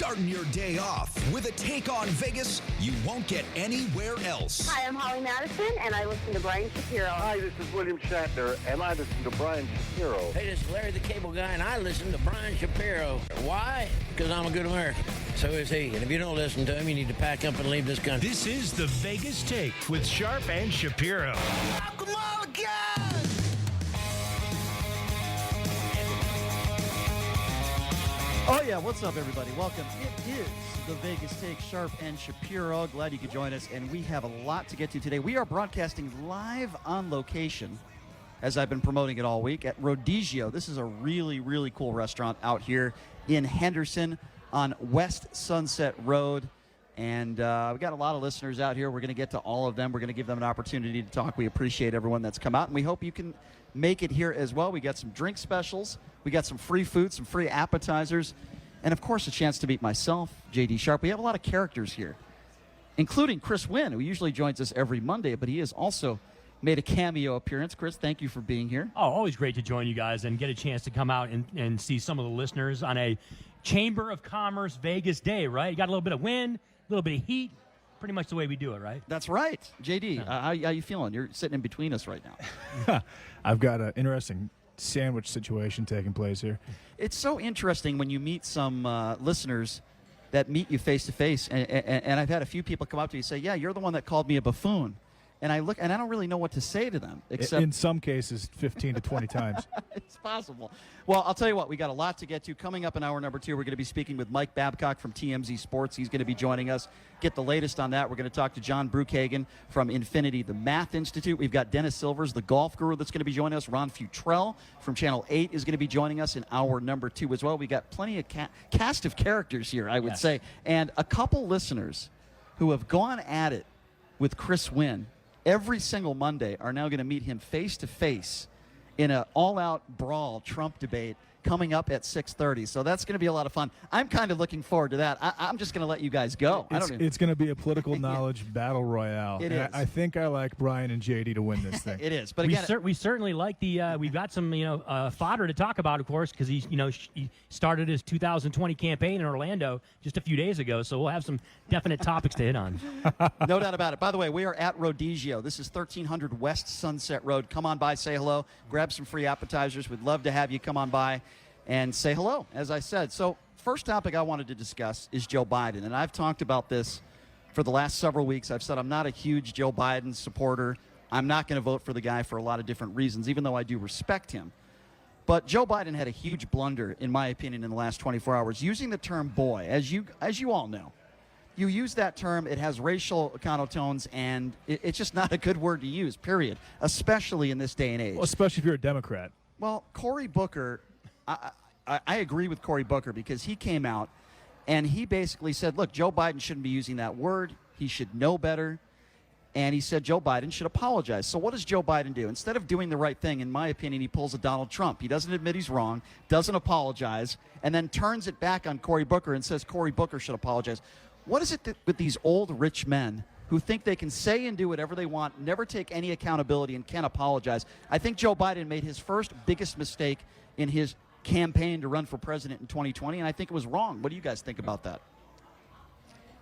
Starting your day off with a take on Vegas you won't get anywhere else. Hi, I'm Holly Madison, and I listen to Brian Shapiro. Hi, this is William Shatner, and I listen to Brian Shapiro. Hey, this is Larry the Cable Guy, and I listen to Brian Shapiro. Why? Because I'm a good American. So is he. And if you don't listen to him, you need to pack up and leave this country. This is the Vegas Take with Sharp and Shapiro. Welcome all again! Oh, yeah. What's up, everybody? Welcome. It is the Vegas Take, Sharp and Shapiro. Glad you could join us, and we have a lot to get to today. We are broadcasting live on location, as I've been promoting it all week, at Rodizio. This is a really, really cool restaurant out here in Henderson on West Sunset Road. And we got a lot of listeners out here. We're going to get to all of them. We're going to give them an opportunity to talk. We appreciate everyone that's come out, and we hope you can make it here as well. We got some drink specials. We got some free food, some free appetizers, and, of course, a chance to meet myself, J.D. Sharp. We have a lot of characters here, including Chris Wynn, who usually joins us every Monday, but he has also made a cameo appearance. Chris, thank you for being here. Oh, always great to join you guys and get a chance to come out and see some of the listeners on a Chamber of Commerce Vegas day, right? You got a little bit of wind, a little bit of heat, pretty much the way we do it, right? That's right. JD, how you feeling? You're sitting in between us right now. I've got an interesting sandwich situation taking place here. It's so interesting when you meet some listeners that meet you face-to-face, and I've had a few people come up to you and say, yeah, you're the one that called me a buffoon. And I look, and I don't really know what to say to them. Except in some cases, 15 to 20 times. It's possible. Well, I'll tell you what, we got a lot to get to. Coming up in hour number 2, we're going to be speaking with Mike Babcock from TMZ Sports. He's going to be joining us. Get the latest on that. We're going to talk to John Brookhagen from Infinity, the Math Institute. We've got Dennis Silvers, the golf guru, that's going to be joining us. Ron Futrell from Channel 8 is going to be joining us in hour number 2 as well. We got plenty of cast of characters here, I would say, and a couple listeners who have gone at it with Chris Wynn every single Monday are now going to meet him face-to-face in an all-out brawl Trump debate coming up at 6:30. So that's going to be a lot of fun. I'm kind of looking forward to that. I'm just going to let you guys go. It's going to be a political knowledge battle royale. It is. I think I like Brian and JD to win this thing. It is. But again, we certainly like the we've got some fodder to talk about, of course, because he started his 2020 campaign in Orlando just a few days ago. So we'll have some definite topics to hit on. No doubt about it. By the way, we are at Rodizio. This is 1300 West Sunset Road. Come on by, say hello, grab some free appetizers. We'd love to have you come on by and say hello, as I said. So first topic I wanted to discuss is Joe Biden, and I've talked about this for the last several weeks. I've said I'm not a huge Joe Biden supporter. I'm not going to vote for the guy for a lot of different reasons, even though I do respect him. But Joe Biden had a huge blunder, in my opinion, in the last 24 hours, using the term boy. As you all know, you use that term, it has racial connotations, and it's just not a good word to use, period, especially in this day and age. Well, especially if you're a Democrat. Well, Cory Booker, I agree with Cory Booker, because he came out and he basically said, look, Joe Biden shouldn't be using that word. He should know better. And he said Joe Biden should apologize. So what does Joe Biden do? Instead of doing the right thing, in my opinion, he pulls a Donald Trump. He doesn't admit he's wrong, doesn't apologize, and then turns it back on Cory Booker and says Cory Booker should apologize. What is it with these old rich men who think they can say and do whatever they want, never take any accountability, and can't apologize? I think Joe Biden made his first biggest mistake in his campaign to run for president in 2020, and I think it was wrong. What do you guys think about that?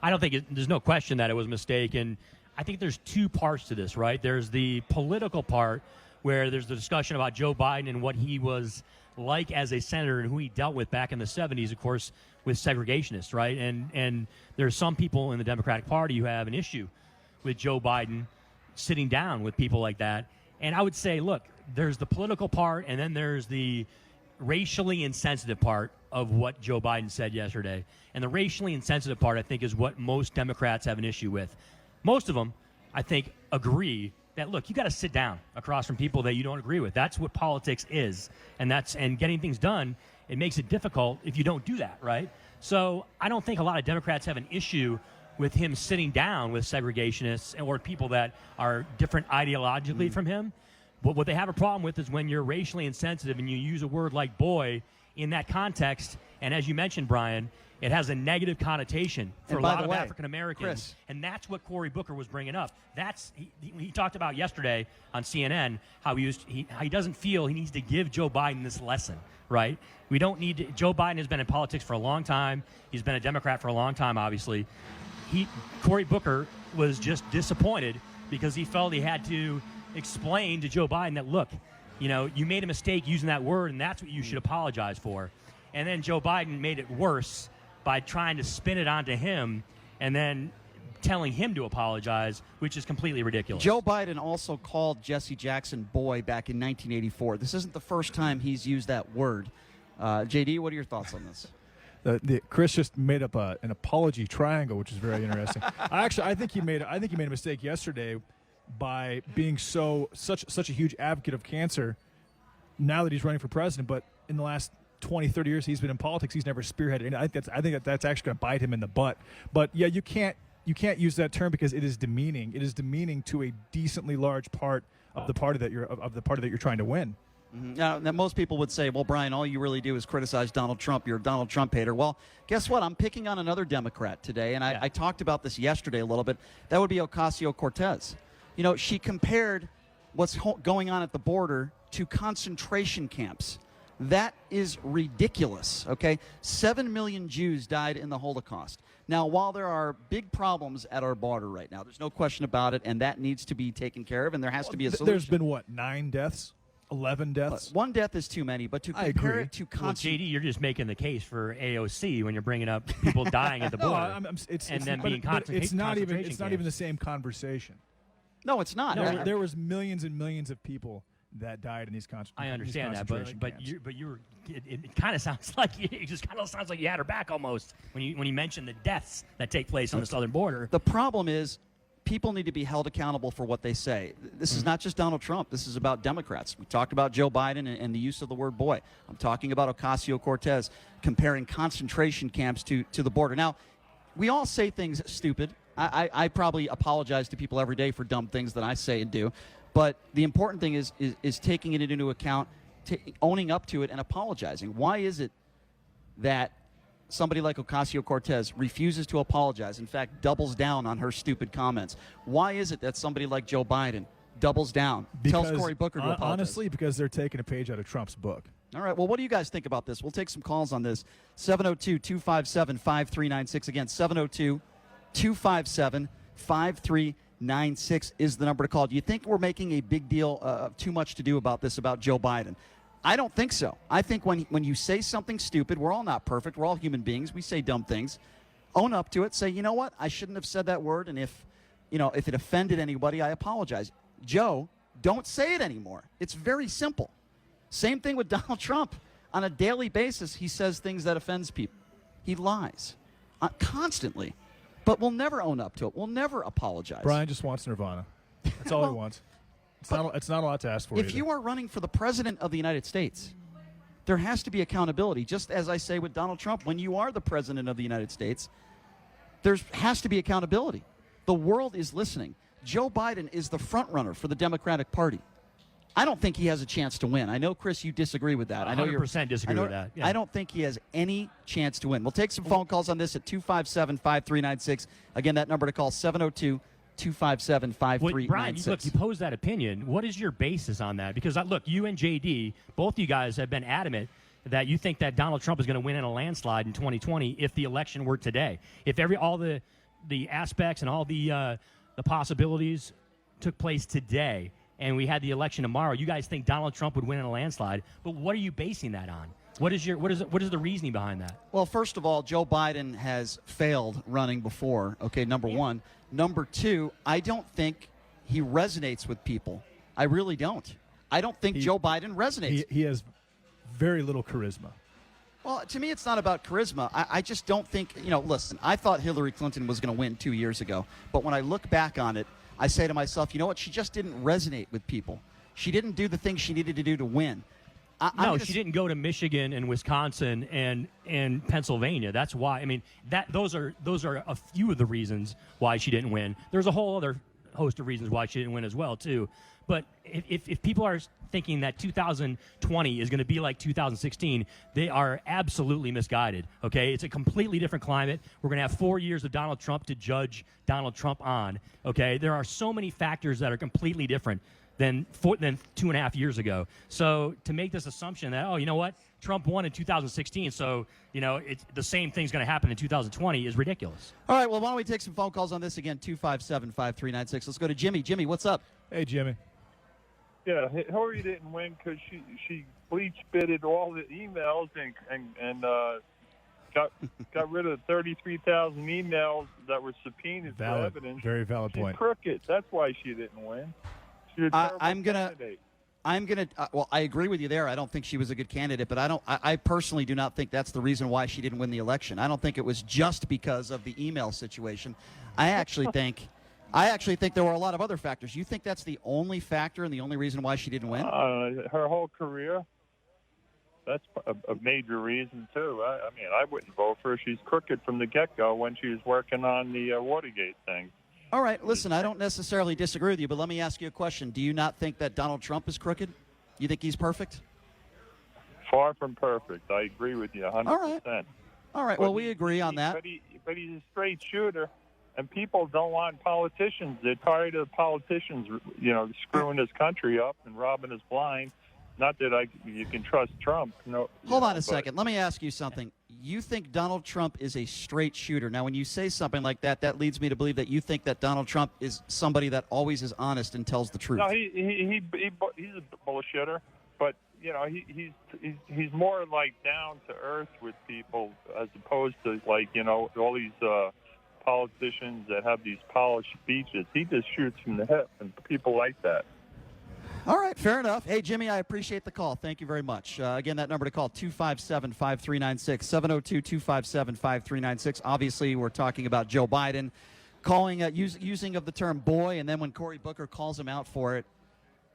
I don't think there's no question that it was a mistake, and I think there's two parts to this, right? There's the political part where there's the discussion about Joe Biden and what he was like as a senator and who he dealt with back in the 70s, of course, with segregationists, right? And there's some people in the Democratic Party who have an issue with Joe Biden sitting down with people like that. And I would say, look, there's the political part, and then there's the racially insensitive part of what Joe Biden said yesterday. And the racially insensitive part, I think, is what most Democrats have an issue with. Most of them, I think, agree that, look, you got to sit down across from people that you don't agree with. That's what politics is. And getting things done, it makes it difficult if you don't do that, right? So I don't think a lot of Democrats have an issue with him sitting down with segregationists or people that are different ideologically from him. But what they have a problem with is when you're racially insensitive and you use a word like boy in that context, And as you mentioned, Brian, it has a negative connotation for a lot of African Americans, and that's what Cory Booker was bringing up. He talked about yesterday on CNN how he doesn't feel he needs to give Joe Biden this lesson, right? We don't need to. Joe Biden has been in politics for a long time. He's been a Democrat for a long time, obviously. Cory Booker was just disappointed because he felt he had to explain to Joe Biden that, look, you made a mistake using that word, and that's what you should apologize for. And then Joe Biden made it worse by trying to spin it onto him and then telling him to apologize, which is completely ridiculous. Joe Biden also called Jesse Jackson boy back in 1984. This isn't the first time he's used that word. JD, what are your thoughts on this? Chris just made up an apology triangle, which is very interesting. I think he made a mistake yesterday by being such a huge advocate of cancer. Now that he's running for president, but in the last 20, 30 years he's been in politics, he's never spearheaded. And I think that's actually going to bite him in the butt. But yeah, you can't use that term because it is demeaning. It is demeaning to a decently large part of the party that you're trying to win. Now, most people would say, well, Brian, all you really do is criticize Donald Trump. You're a Donald Trump hater. Well, guess what? I'm picking on another Democrat today, and I talked about this yesterday a little bit. That would be Ocasio-Cortez. She compared what's going on at the border to concentration camps. That is ridiculous, okay? 7 million Jews died in the Holocaust. Now, while there are big problems at our border right now, there's no question about it, and that needs to be taken care of, and there has to be a solution. There's been, 9 deaths? 11 deaths? One death is too many, but to compare it to JD, you're just making the case for AOC when you're bringing up people dying at the border. It's not even the same conversation. No, it's not. No, there was millions and millions of people that died in these concentrations. I understand that, it kind of sounds like you had her back almost when you mentioned the deaths that take place on the southern border. The problem is people need to be held accountable for what they say. This is not just Donald Trump. This is about Democrats. We talked about Joe Biden and the use of the word boy. I'm talking about Ocasio-Cortez comparing concentration camps to the border. Now, we all say things stupid. I probably apologize to people every day for dumb things that I say and do. But the important thing is taking it into account, owning up to it, and apologizing. Why is it that somebody like Ocasio-Cortez refuses to apologize, in fact, doubles down on her stupid comments? Why is it that somebody like Joe Biden doubles down, tells Cory Booker to apologize? Honestly, because they're taking a page out of Trump's book. All right, well, what do you guys think about this? We'll take some calls on this. 702-257-5396. Again, 702-257-5396 is the number to call. Do you think we're making a big deal, too much to do about this, about Joe Biden? I don't think so. I think when you say something stupid, we're all not perfect. We're all human beings. We say dumb things. Own up to it. Say, you know what? I shouldn't have said that word, and if it offended anybody, I apologize. Joe, don't say it anymore. It's very simple. Same thing with Donald Trump. On a daily basis, he says things that offends people. He lies constantly. But we'll never own up to it. We'll never apologize. Brian just wants Nirvana. That's all he wants. It's not a lot to ask for. If you are running for the president of the United States, there has to be accountability. Just as I say with Donald Trump, when you are the president of the United States, there has to be accountability. The world is listening. Joe Biden is the front runner for the Democratic Party. I don't think he has a chance to win. I know, Chris, you disagree with that. 100% disagree with that. Yeah. I don't think he has any chance to win. We'll take some phone calls on this at 257-5396. Again, that number to call, 702-257-5396. Brian, look, you pose that opinion. What is your basis on that? Because, look, you and JD, both you guys have been adamant that you think that Donald Trump is going to win in a landslide in 2020 if the election were today. If all the aspects and all the possibilities took place today, and we had the election tomorrow, you guys think Donald Trump would win in a landslide. But what are you basing that on? What is the reasoning behind that? Well, first of all, Joe Biden has failed running before. Okay, number one. Number two, I don't think he resonates with people. I really don't. I don't think Joe Biden resonates. He has very little charisma. Well, to me, it's not about charisma. I just don't think, listen, I thought Hillary Clinton was going to win 2 years ago. But when I look back on it, I say to myself, you know what? She just didn't resonate with people. She didn't do the things she needed to do to win. She didn't go to Michigan and Wisconsin and Pennsylvania. That's why. I mean, those are a few of the reasons why she didn't win. There's a whole other host of reasons why she didn't win as well, too. But if people are thinking that 2020 is going to be like 2016, they are absolutely misguided, okay? It's a completely different climate. We're going to have 4 years of Donald Trump to judge Donald Trump on, okay? There are so many factors that are completely different than 2.5 years ago. So to make this assumption that, oh, you know what, Trump won in 2016, so, you know, it's the same thing's going to happen in 2020 is ridiculous. All right, well, why don't we take some phone calls on this again, 257-5396. Let's go to Jimmy. Jimmy, what's up? Hey, Jimmy. Yeah, Hillary didn't win because she bleach-bitted all the emails and got rid of 33,000 emails that were subpoenaed for evidence. Very valid point. She's crooked. That's why she didn't win. She's a terrible candidate. Well, I agree with you there. I don't think she was a good candidate, but I personally do not think that's the reason why she didn't win the election. I don't think it was just because of the email situation. I actually think there were a lot of other factors. You think that's the only factor and the only reason why she didn't win? Her whole career. That's a major reason, too. I mean, I wouldn't vote for her. She's crooked from the get-go when she was working on the Watergate thing. All right, listen, I don't necessarily disagree with you, but let me ask you a question. Do you not think that Donald Trump is crooked? You think he's perfect? Far from perfect. I agree with you 100%. All right, well, we agree on that. But he's a straight shooter, and people don't want politicians. They're tired of politicians, you know, screwing this country up and robbing us blind. Not that you can trust Trump. No. Hold on a second. Let me ask you something. You think Donald Trump is a straight shooter. Now, when you say something like that, that leads me to believe that you think that Donald Trump is somebody that always is honest and tells the truth. No, he's a bullshitter, but you know he's more like down to earth with people as opposed to like all these politicians that have these polished speeches. He just shoots from the hip, and people like that. All right, fair enough. Hey, Jimmy, I appreciate the call. Thank you very much. Again, that number to call, 257-5396, 702-257-5396. Obviously, we're talking about Joe Biden using of the term boy, and then when Cory Booker calls him out for it,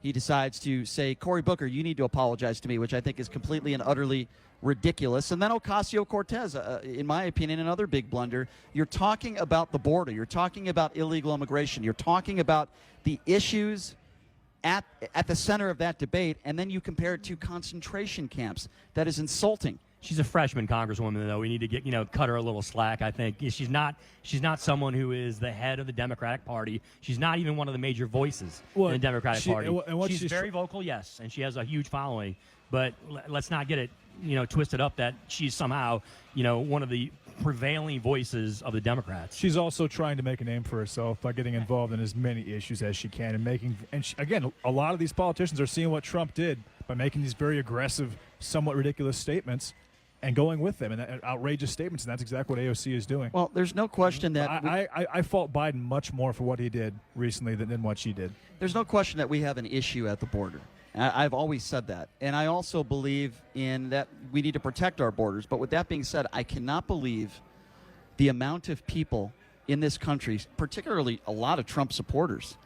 he decides to say, Cory Booker, you need to apologize to me, which I think is completely and utterly ridiculous. And then Ocasio-Cortez, in my opinion, another big blunder. You're talking about the border. You're talking about illegal immigration. You're talking about the issues at the center of that debate, and then you compare it to concentration camps. That is insulting. She's a freshman congresswoman, though. We need to cut her a little slack. I think she's not someone who is the head of the Democratic Party. She's not even one of the major voices in the Democratic Party. She's very vocal, yes, and she has a huge following. But let's not get it, twisted up that she's somehow, one of the prevailing voices of the Democrats. She's also trying to make a name for herself by getting involved in as many issues as she can again, a lot of these politicians are seeing what Trump did by making these very aggressive, somewhat ridiculous statements and going with them and outrageous statements, and that's exactly what AOC is doing. Well, there's no question that I fault Biden much more for what he did recently than what she did. There's no question that we have an issue at the border. I've always said that. And I also believe in that we need to protect our borders. But with that being said, I cannot believe the amount of people in this country, particularly a lot of Trump supporters,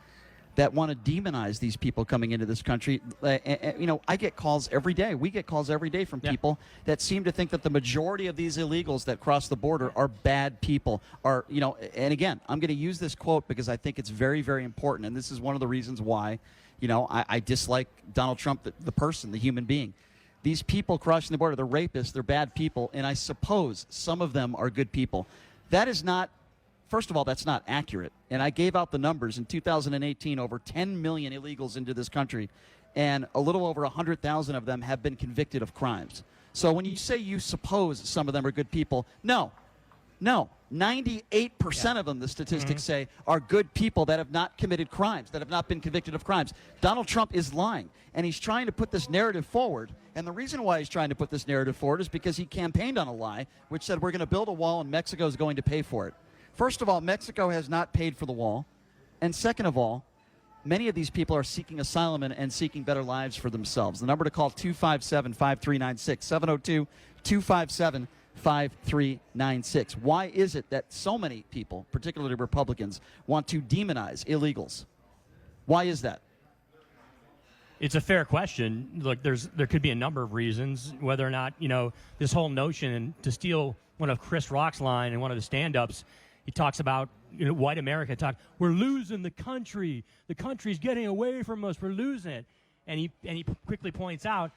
that want to demonize these people coming into this country. I get calls every day. We get calls every day from people that seem to think that the majority of these illegals that cross the border are bad people. And again, I'm going to use this quote because I think it's very, very important. And this is one of the reasons why I dislike Donald Trump, the person, the human being. These people crossing the border, they're rapists, they're bad people, and I suppose some of them are good people. That is not, first of all, that's not accurate. And I gave out the numbers. In 2018, over 10 million illegals into this country, and a little over 100,000 of them have been convicted of crimes. So when you say you suppose some of them are good people, no. 98% of them, the statistics say, are good people that have not committed crimes, that have not been convicted of crimes. Donald Trump is lying, and he's trying to put this narrative forward. And the reason why he's trying to put this narrative forward is because he campaigned on a lie, which said we're going to build a wall and Mexico is going to pay for it. First of all, Mexico has not paid for the wall. And second of all, many of these people are seeking asylum and seeking better lives for themselves. The number to call, 257-5396, 702-257-5396. Why is it that so many people, particularly Republicans, want to demonize illegals? Why is that? It's a fair question. Look, there could be a number of reasons, whether or not, this whole notion, and to steal one of Chris Rock's line in one of the stand-ups, He talks about white America. We're losing the country. The country's getting away from us. We're losing it. And he quickly points out,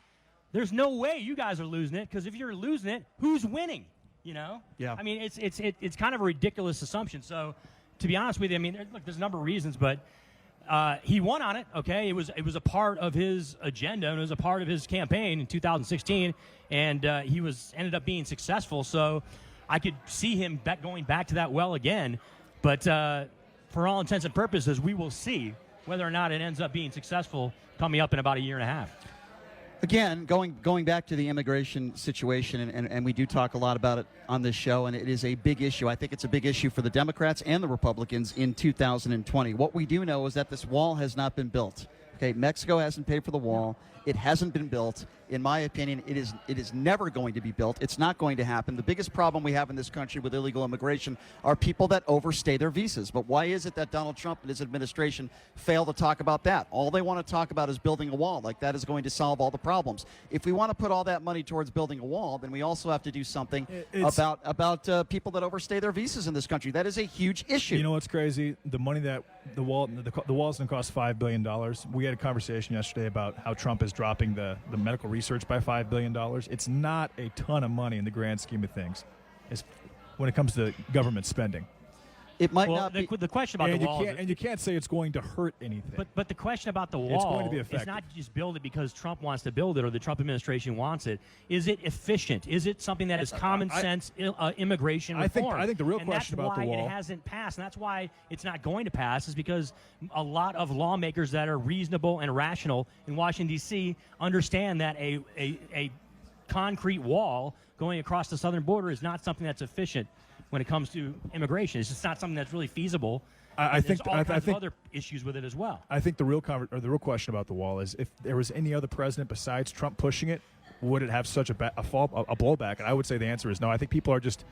there's no way you guys are losing it, because if you're losing it, who's winning? Yeah. I mean, it's kind of a ridiculous assumption. So, to be honest with you, I mean, look, there's a number of reasons, but he won on it. Okay, it was a part of his agenda, and it was a part of his campaign in 2016, and he ended up being successful. So, I could see him going back to that well again. But for all intents and purposes, we will see whether or not it ends up being successful coming up in about a year and a half. Again, going back to the immigration situation, and we do talk a lot about it on this show, and it is a big issue. I think it's a big issue for the Democrats and the Republicans in 2020. What we do know is that this wall has not been built. Okay, Mexico hasn't paid for the wall. It hasn't been built. In my opinion, it is never going to be built. It's not going to happen. The biggest problem we have in this country with illegal immigration are people that overstay their visas. But why is it that Donald Trump and his administration fail to talk about that? All they want to talk about is building a wall. Like that is going to solve all the problems. If we want to put all that money towards building a wall, then we also have to do something about people that overstay their visas in this country. That is a huge issue. You know what's crazy? The money that the wall's going to cost $5 billion. We had a conversation yesterday about how Trump is dropping the medical research by $5 billion. It's not a ton of money in the grand scheme of things when it comes to government spending. It might not be. The question about the wall, you can't say it's going to hurt anything. But the question about the wall, it's going to be effective. It's not just build it because Trump wants to build it or the Trump administration wants it. Is it efficient? Is it something that is common sense immigration reform? I think the real question about the wall, that's why it hasn't passed, and that's why it's not going to pass, is because a lot of lawmakers that are reasonable and rational in Washington D.C. understand that a concrete wall going across the southern border is not something that's efficient when it comes to immigration. It's just not something that's really feasible. I think there's all kinds of other issues with it as well. I think the real question about the wall is, if there was any other president besides Trump pushing it, would it have such a blowback? And I would say the answer is no. I think people are just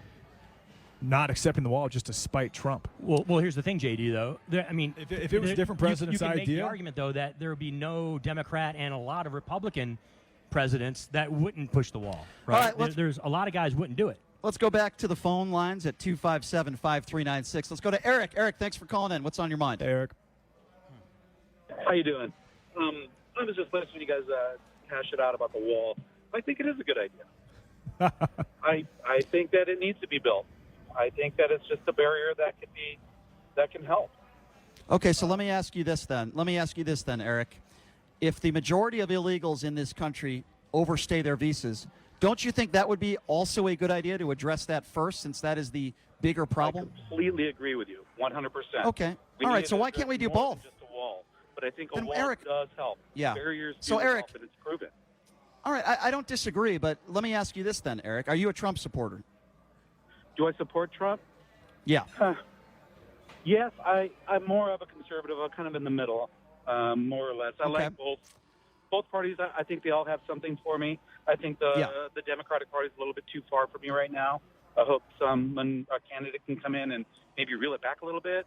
not accepting the wall just to spite Trump. Well, here's the thing, JD, though. I mean, if it was a different president's you can idea, make the argument, though, that there would be no Democrat and a lot of Republican presidents that wouldn't push the wall. Right? All right, there's a lot of guys wouldn't do it. Let's go back to the phone lines at 257-5396. Let's go to Eric. Eric, thanks for calling in. What's on your mind? Hey, Eric. How you doing? I was just listening to you guys hash it out about the wall. I think it is a good idea. I think that it needs to be built. I think that it's just a barrier that can help. Okay, so let me ask you this then. Eric. If the majority of illegals in this country overstay their visas, don't you think that would be also a good idea to address that first, since that is the bigger problem? I completely agree with you, 100%. Okay. All right, so why can't we do both? Just a wall, but I think a wall Eric, does help. Yeah. Barriers so do Eric, help, and it's proven. All right, I don't disagree, but let me ask you this then, Eric. Are you a Trump supporter? Do I support Trump? Yeah. Yes, I'm more of a conservative. I'm kind of in the middle, more or less. I like both parties. I think they all have something for me. I think the Democratic Party is a little bit too far for me right now. I hope a candidate can come in and maybe reel it back a little bit.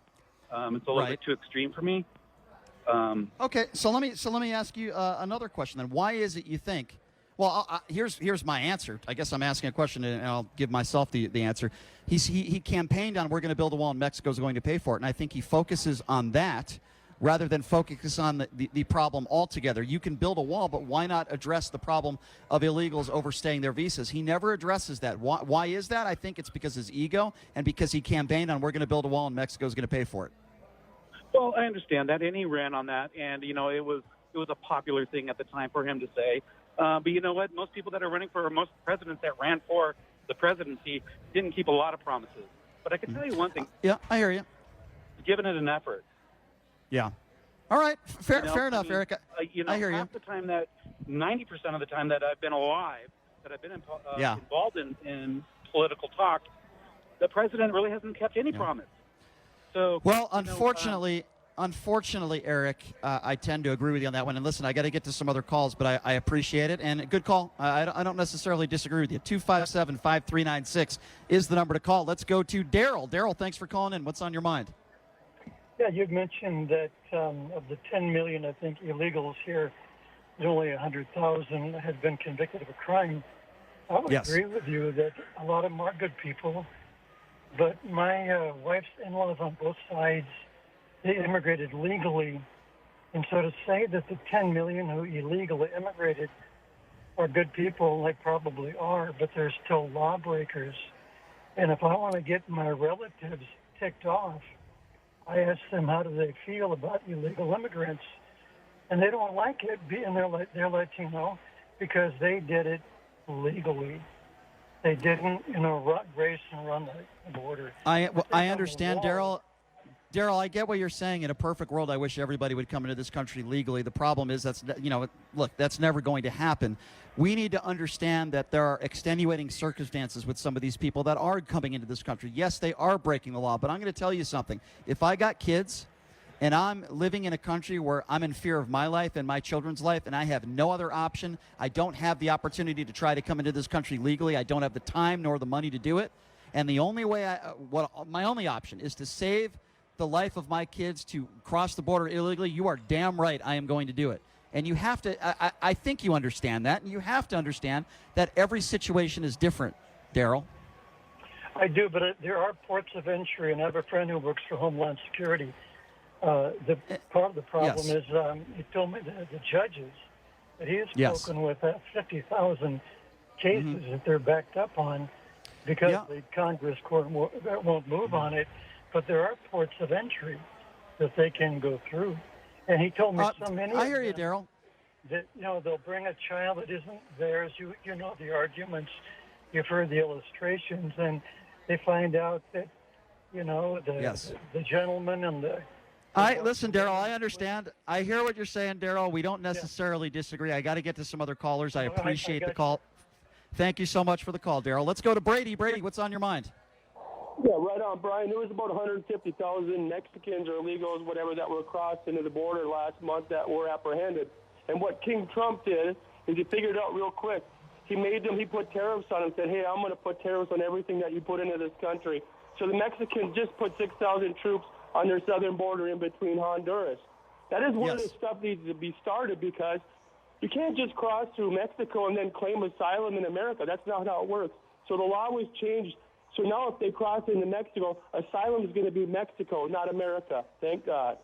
It's a little bit too extreme for me. Okay, so let me ask you another question then. Why is it you think? Well, here's my answer. I guess I'm asking a question, and I'll give myself the answer. He campaigned on, we're going to build a wall and Mexico's going to pay for it, and I think he focuses on that rather than focus on the problem altogether. You can build a wall, but why not address the problem of illegals overstaying their visas? He never addresses that. Why is that? I think it's because his ego and because he campaigned on, we're going to build a wall and Mexico's going to pay for it. Well, I understand that, and he ran on that, and it was a popular thing at the time for him to say. But you know what? Most people that are running for, most presidents that ran for the presidency didn't keep a lot of promises. But I can tell you one thing. Yeah, I hear you. Giving it an effort. Yeah. All right. Fair enough, Eric. I hear half you. the time that 90% of the time that I've been alive, that I've been involved in political talk, the president really hasn't kept any promise. So, well, unfortunately, Eric, I tend to agree with you on that one. And listen, I got to get to some other calls, but I appreciate it. And good call. I don't necessarily disagree with you. 257-5396 is the number to call. Let's go to Daryl. Daryl, thanks for calling in. What's on your mind? Yeah, you mentioned that of the 10 million, I think, illegals here, only 100,000 had been convicted of a crime. I would agree with you that a lot of them are good people. But my wife's in-laws on both sides, they immigrated legally. And so to say that the 10 million who illegally immigrated are good people, they probably are, but they're still lawbreakers. And if I want to get my relatives ticked off, I ask them how do they feel about illegal immigrants. And they don't like it, and they're Latino because they did it legally. They didn't, race and run the border. I understand, Daryl. Daryl, I get what you're saying. In a perfect world, I wish everybody would come into this country legally. The problem is that's never going to happen. We need to understand that there are extenuating circumstances with some of these people that are coming into this country. Yes, they are breaking the law, but I'm going to tell you something. If I got kids and I'm living in a country where I'm in fear of my life and my children's life and I have no other option, I don't have the opportunity to try to come into this country legally, I don't have the time nor the money to do it, and the only way my only option is to save the life of my kids to cross the border illegally, you are damn right I am going to do it. And you have to, I think you understand that, and you have to understand that every situation is different, Daryl. I do, but there are ports of entry, and I have a friend who works for Homeland Security. The part of the problem is he told me the judges that he has spoken with have 50,000 cases that they're backed up on because the Congress court won't move on it. But there are ports of entry that they can go through. And he told me I hear you, Daryl. That, they'll bring a child that isn't theirs. You know the arguments. You've heard the illustrations. And they find out that, the gentleman and the... Listen, Daryl, I understand. I hear what you're saying, Daryl. We don't necessarily disagree. I got to get to some other callers. I appreciate the call. Thank you so much for the call, Daryl. Let's go to Brady. Brady, what's on your mind? Yeah, right on, Brian. There was about 150,000 Mexicans or illegals, whatever, that were crossed into the border last month that were apprehended. And what King Trump did is he figured it out real quick. He put tariffs on them, said, hey, I'm going to put tariffs on everything that you put into this country. So the Mexicans just put 6,000 troops on their southern border in between Honduras. That is one of the stuff needs to be started because you can't just cross through Mexico and then claim asylum in America. That's not how it works. So the law was changed. So now if they cross into Mexico, asylum is going to be Mexico, not America. Thank God.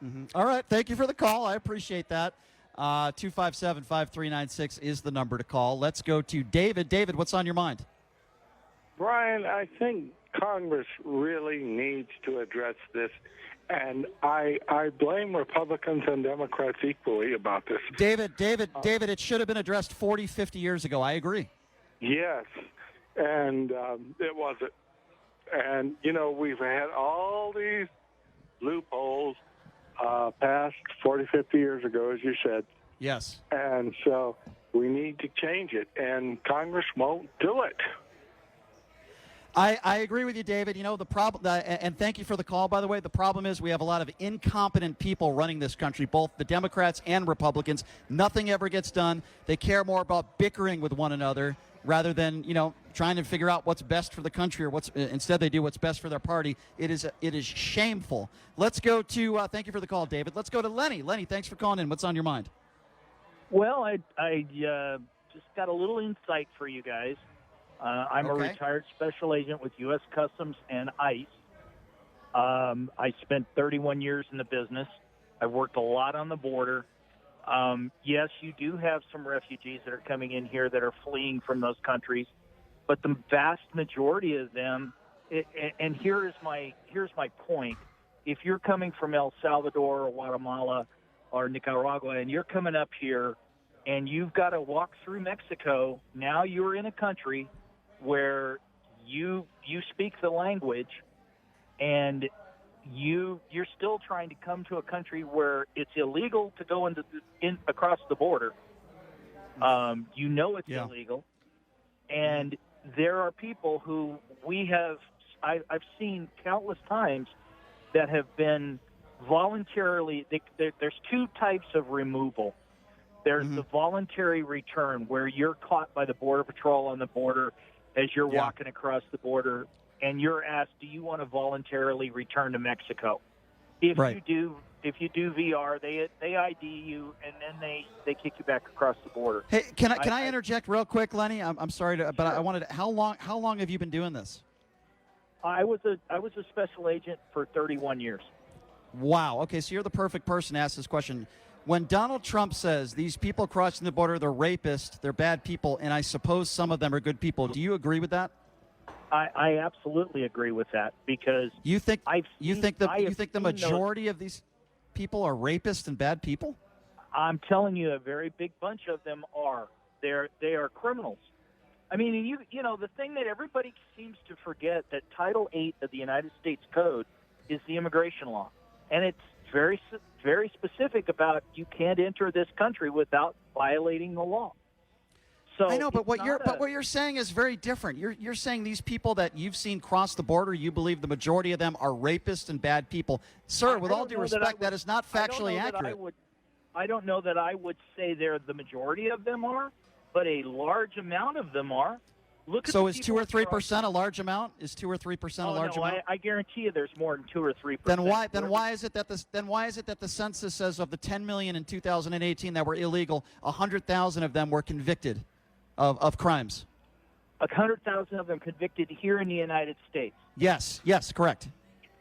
Mm-hmm. All right. Thank you for the call. I appreciate that. 257-5396 is the number to call. Let's go to David. David, what's on your mind? Brian, I think Congress really needs to address this, and I blame Republicans and Democrats equally about this. David, it should have been addressed 40, 50 years ago. I agree. Yes. And it wasn't. And, we've had all these loopholes passed 40, 50 years ago, as you said. Yes. And so we need to change it, and Congress won't do it. I agree with you, David. The problem, and thank you for the call, by the way. The problem is we have a lot of incompetent people running this country, both the Democrats and Republicans. Nothing ever gets done. They care more about bickering with one another rather than, trying to figure out what's best for the country, or instead they do what's best for their party. It is shameful. Let's go to, thank you for the call, David. Let's go to Lenny. Lenny, thanks for calling in. What's on your mind? Well, I just got a little insight for you guys. I'm a retired special agent with U.S. Customs and ICE. I spent 31 years in the business. I've worked a lot on the border. Yes, you do have some refugees that are coming in here that are fleeing from those countries, but the vast majority of them, and here's my point. If you're coming from El Salvador or Guatemala or Nicaragua and you're coming up here and you've got to walk through Mexico, now you're in a country where you speak the language and you're still trying to come to a country where it's illegal to go across the border. It's illegal. And there are people who I've seen countless times that have been voluntarily, there's two types of removal. There's the voluntary return where you're caught by the Border Patrol on the border as you're walking across the border, and you're asked, do you want to voluntarily return to Mexico? If you do VR, they ID you, and then they kick you back across the border. Hey, can I interject real quick, Lenny? I'm sorry, but I wanted to, how long have you been doing this? I was a special agent for 31 years. Wow. Okay, so you're the perfect person to ask this question. When Donald Trump says these people crossing the border, they're rapists, they're bad people, and I suppose some of them are good people, do you agree with that? I absolutely agree with that, because you think the majority of these people are rapists and bad people? I'm telling you, a very big bunch of them are. They are criminals. I mean, you know, the thing that everybody seems to forget, that Title 8 of the United States Code is the immigration law, and it's very, very specific about you can't enter this country without violating the law. So I know, but what you're saying is very different. You're saying these people that you've seen cross the border, you believe the majority of them are rapists and bad people. Sir, with all due respect, that is not factually accurate. I don't know that I would say the majority of them are, but a large amount of them are. So is 2 or 3% a large amount? Is 2 or 3% a large amount? I guarantee you, there's more than 2 or 3%. Then why is it that the census says of the 10 million in 2018 that were illegal, 100,000 of them were convicted of crimes? 100,000 of them convicted here in the United States. Yes, correct.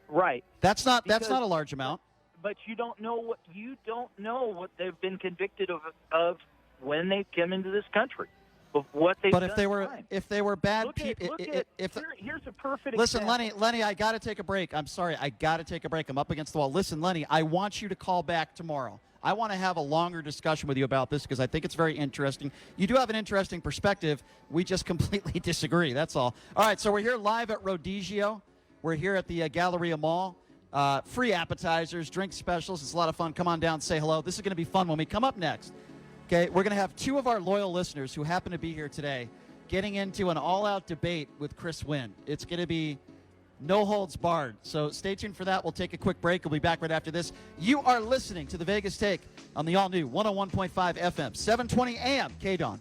Right. That's not a large amount. But you don't know what they've been convicted of when they came into this country. Of what they've done. But if they were bad people, here's a perfect listen, example. Lenny, I got to take a break. I'm sorry, I got to take a break. I'm up against the wall. Listen, Lenny, I want you to call back tomorrow. I want to have a longer discussion with you about this because I think it's very interesting. You do have an interesting perspective. We just completely disagree. That's all. All right, so we're here live at Rodizio. We're here at the Galleria Mall. Free appetizers, drink specials. It's a lot of fun. Come on down, say hello. This is going to be fun when we come up next. Okay, we're going to have two of our loyal listeners who happen to be here today getting into an all-out debate with Chris Wynn. It's going to be no holds barred. So stay tuned for that. We'll take a quick break. We'll be back right after this. You are listening to the Vegas Take on the all-new 101.5 FM, 720 AM KDWN.